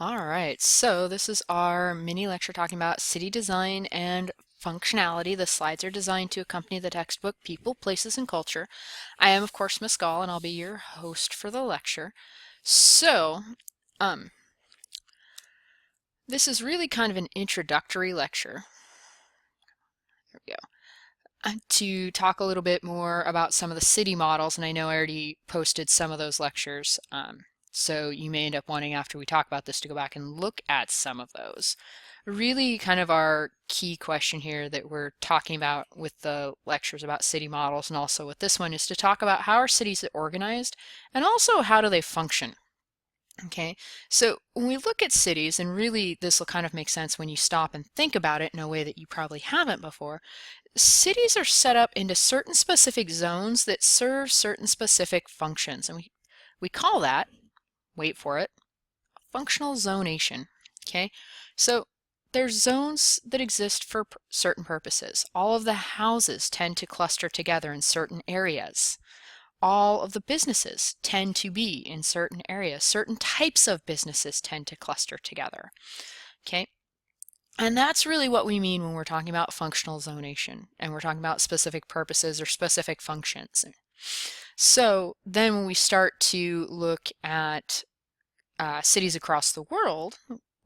All right, so this is our mini lecture talking about city design and functionality. The slides are designed to accompany the textbook People, Places, and Culture. I am, of course, Miss Gall, and I'll be your host for the lecture. So, um, this is really kind of an introductory lecture. There we go. To talk a little bit more about some of the city models, and I know I already posted some of those lectures. So you may end up wanting, after we talk about this, to go back and look at some of those. Really kind of our key question here that we're talking about with the lectures about city models and also with this one is to talk about how are cities organized and also how do they function. Okay, so when we look at cities, and really this will kind of make sense when you stop and think about it in a way that you probably haven't before, cities are set up into certain specific zones that serve certain specific functions, and we call that, wait for it, functional zonation. Okay, so there's zones that exist for certain purposes. All of the houses tend to cluster together in certain areas. All of the businesses tend to be in certain areas. Certain types of businesses tend to cluster together. Okay, and that's really what we mean when we're talking about functional zonation and we're talking about specific purposes or specific functions. So then when we start to look at cities across the world,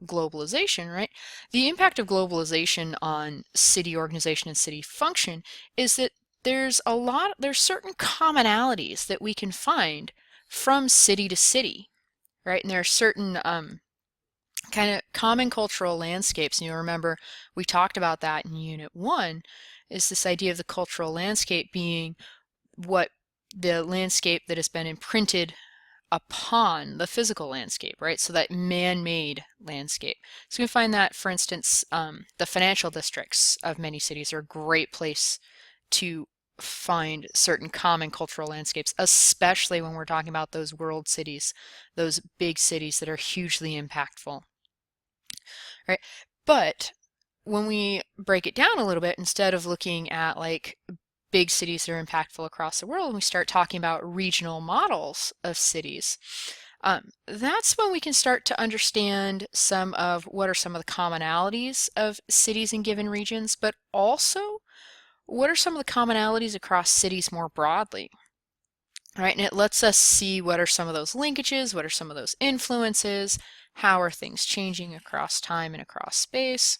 globalization, right? The impact of globalization on city organization and city function is that there's certain commonalities that we can find from city to city, right? And there are certain kind of common cultural landscapes. And you'll remember we talked about that in Unit 1, is this idea of the cultural landscape being what the landscape that has been imprinted upon the physical landscape, right? So that man-made landscape. So we find that, for instance, the financial districts of many cities are a great place to find certain common cultural landscapes, especially when we're talking about those world cities, those big cities that are hugely impactful, right? But when we break it down a little bit, instead of looking at like big cities that are impactful across the world, and we start talking about regional models of cities, that's when we can start to understand what are some of the commonalities of cities in given regions, but also what are some of the commonalities across cities more broadly, right? And it lets us see what are some of those linkages, what are some of those influences, how are things changing across time and across space.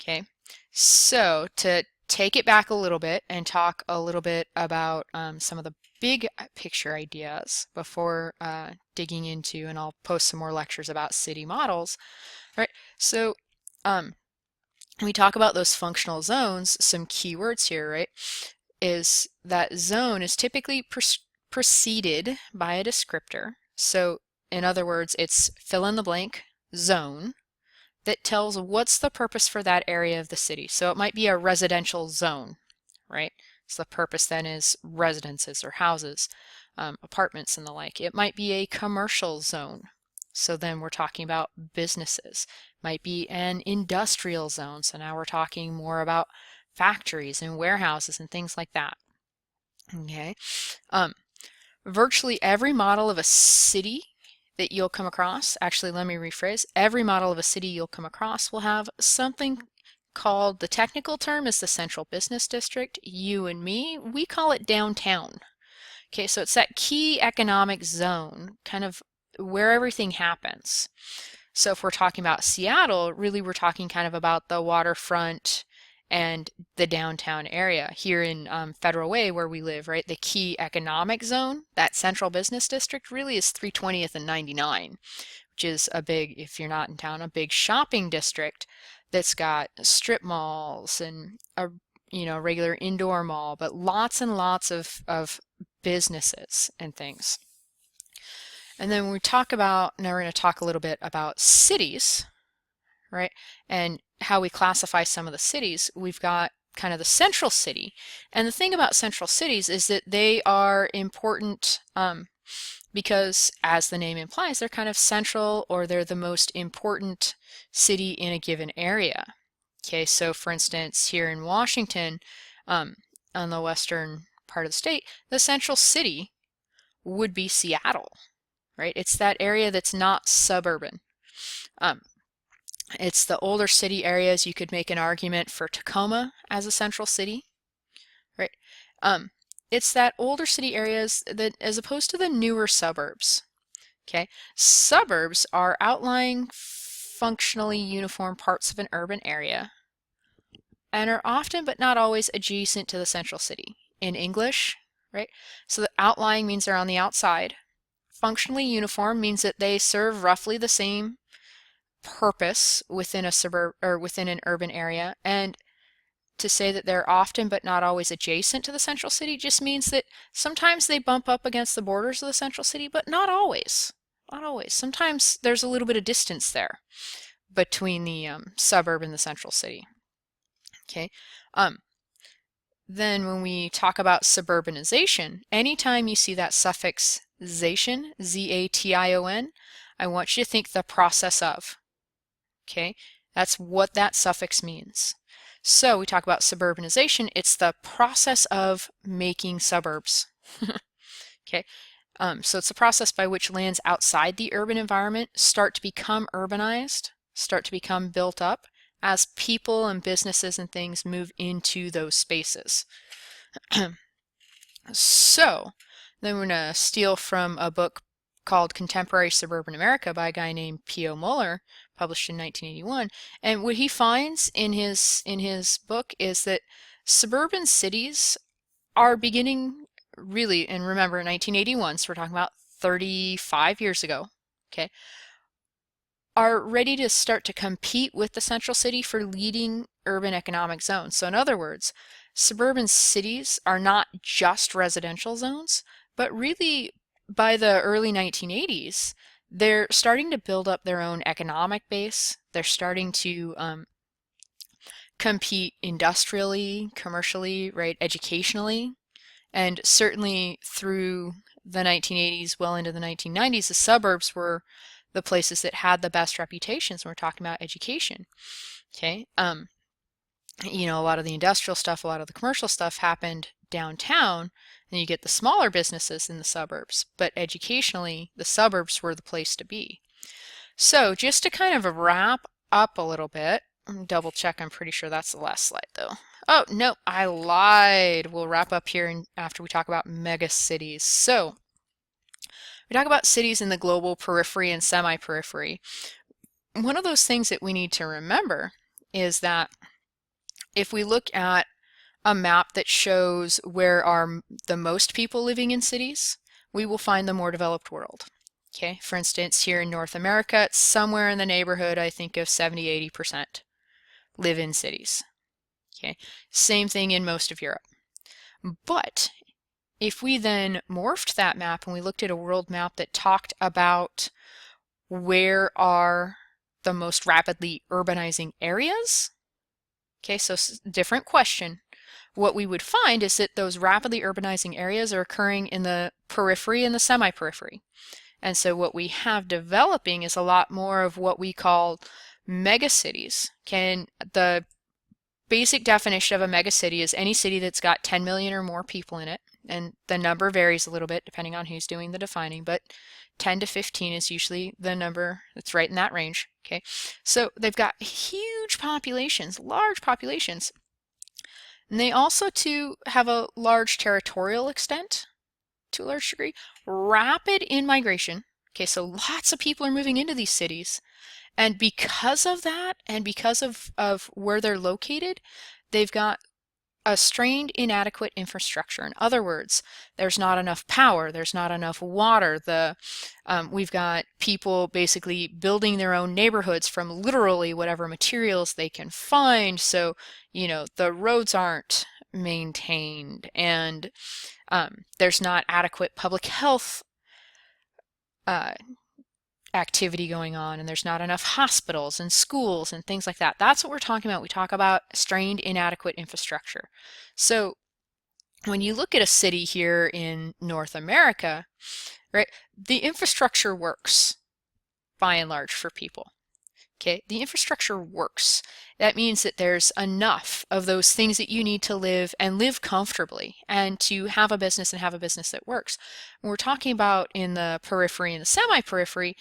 Okay, so to take it back a little bit and talk a little bit about some of the big picture ideas before digging into, and I'll post some more lectures about city models, right? So we talk about those functional zones, some keywords here, right, is that zone is typically preceded by a descriptor. So in other words, it's fill in the blank zone that tells what's the purpose for that area of the city. So it might be a residential zone, right? So the purpose then is residences or houses, apartments and the like. It might be a commercial zone. So then we're talking about businesses. Might be an industrial zone. So now we're talking more about factories and warehouses and things like that. Okay. Virtually every model of a city that you'll come across, actually let me rephrase, every model of a city you'll come across will have something called, the technical term is the central business district. You and me, we call it downtown. Okay, so it's that key economic zone, kind of where everything happens. So if we're talking about Seattle, really we're talking kind of about the waterfront and the downtown area here in Federal Way where we live, right? The key economic zone, that central business district, really is 320th and 99, which is a big, if you're not in town, a big shopping district that's got strip malls and a regular indoor mall, but lots and lots of businesses and things. And then when we talk about, now we're going to talk a little bit about cities, right? And how we classify some of the cities. We've got kind of the central city. And the thing about central cities is that they are important because, as the name implies, they're kind of central, or they're the most important city in a given area. Okay, so for instance, here in Washington, on the western part of the state, the central city would be Seattle, right? It's that area that's not suburban. Um, it's the older city areas. You could make an argument for Tacoma as a central city, right? Um, it's that older city areas that, as opposed to the newer suburbs. Okay, suburbs are outlying, functionally uniform parts of an urban area and are often but not always adjacent to the central city. In English, right? So the outlying means they're on the outside. Functionally uniform means that they serve roughly the same purpose within a suburb or within an urban area. And to say that they're often but not always adjacent to the central city just means that sometimes they bump up against the borders of the central city, but not always. Not always. Sometimes there's a little bit of distance there between the suburb and the central city. Okay. Then when we talk about suburbanization, anytime you see that suffix zation, Z-A-T-I-O-N, I want you to think the process of. Okay, that's what that suffix means. So we talk about suburbanization, it's the process of making suburbs. Okay, so it's the process by which lands outside the urban environment start to become urbanized, start to become built up as people and businesses and things move into those spaces. So then we're going to steal from a book called Contemporary Suburban America by a guy named P.O. Muller, published in 1981. And what he finds in his book is that suburban cities are beginning really, and remember 1981, so we're talking about 35 years ago, okay, are ready to start to compete with the central city for leading urban economic zones. So in other words, suburban cities are not just residential zones, but really by the early 1980s, they're starting to build up their own economic base. They're starting to compete industrially, commercially, right, educationally, and certainly through the 1980s, well into the 1990s, the suburbs were the places that had the best reputations when we're talking about education. Okay, you know, a lot of the industrial stuff, a lot of the commercial stuff happened downtown, and you get the smaller businesses in the suburbs, but educationally, the suburbs were the place to be. So just to kind of wrap up a little bit, double check, I'm pretty sure that's the last slide though. Oh, no, I lied. We'll wrap up here after we talk about megacities. So we talk about cities in the global periphery and semi-periphery. One of those things that we need to remember is that if we look at a map that shows where are the most people living in cities, we will find the more developed world. Okay, for instance, here in North America, it's somewhere in the neighborhood, I think, of 70–80% live in cities. Okay, same thing in most of Europe. But if we then morphed that map and we looked at a world map that talked about where are the most rapidly urbanizing areas, okay, so different question. What we would find is that those rapidly urbanizing areas are occurring in the periphery and the semi-periphery. And so what we have developing is a lot more of what we call megacities. The basic definition of a megacity is any city that's got 10 million or more people in it. And the number varies a little bit depending on who's doing the defining, but 10 to 15 is usually the number that's right in that range. Okay, so they've got huge populations, large populations. And they also too have a large territorial extent to a large degree. Rapid in-migration. Okay, so lots of people are moving into these cities. And because of that, and because of where they're located, they've got a strained, inadequate infrastructure. In other words, there's not enough power, there's not enough water. We've got people basically building their own neighborhoods from literally whatever materials they can find. So, you know, the roads aren't maintained, and there's not adequate public health activity going on, and there's not enough hospitals and schools and things like that. That's what we're talking about. We talk about strained, inadequate infrastructure. So when you look at a city here in North America, right, the infrastructure works by and large for people. Okay, the infrastructure works. That means that there's enough of those things that you need to live and live comfortably and to have a business and have a business that works. When we're talking about in the periphery and the semi-periphery,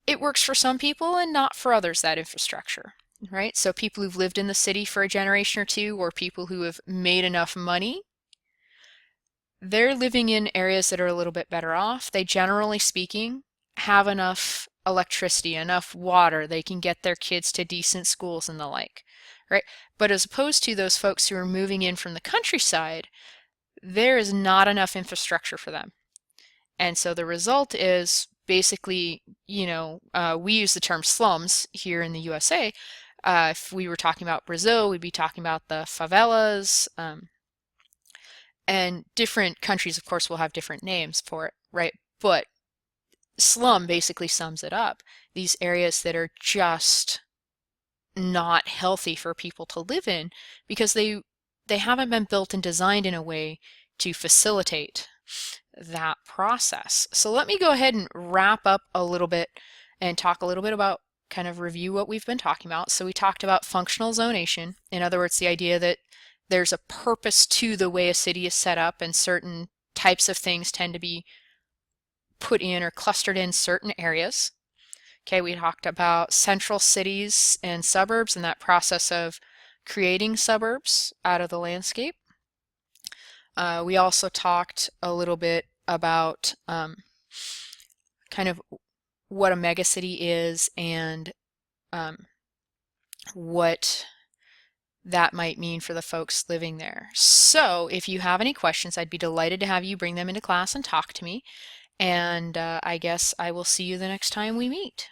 it works for some people and not for others, that infrastructure, right? So people who've lived in the city for a generation or two, or people who have made enough money, they're living in areas that are a little bit better off. They, generally speaking, have enough electricity, enough water. They can get their kids to decent schools and the like, right? But as opposed to those folks who are moving in from the countryside, there is not enough infrastructure for them. And so the result is basically, we use the term slums here in the USA. If we were talking about Brazil, we'd be talking about the favelas. And different countries, of course, will have different names for it, right? But slum basically sums it up. These areas that are just not healthy for people to live in because they haven't been built and designed in a way to facilitate that process. So let me go ahead and wrap up a little bit and talk a little bit about, kind of review what we've been talking about. So we talked about functional zonation. In other words, the idea that there's a purpose to the way a city is set up, and certain types of things tend to be put in or clustered in certain areas. Okay, we talked about central cities and suburbs and that process of creating suburbs out of the landscape. We also talked a little bit about kind of what a megacity is and what that might mean for the folks living there. So if you have any questions, I'd be delighted to have you bring them into class and talk to me. And I guess I will see you the next time we meet.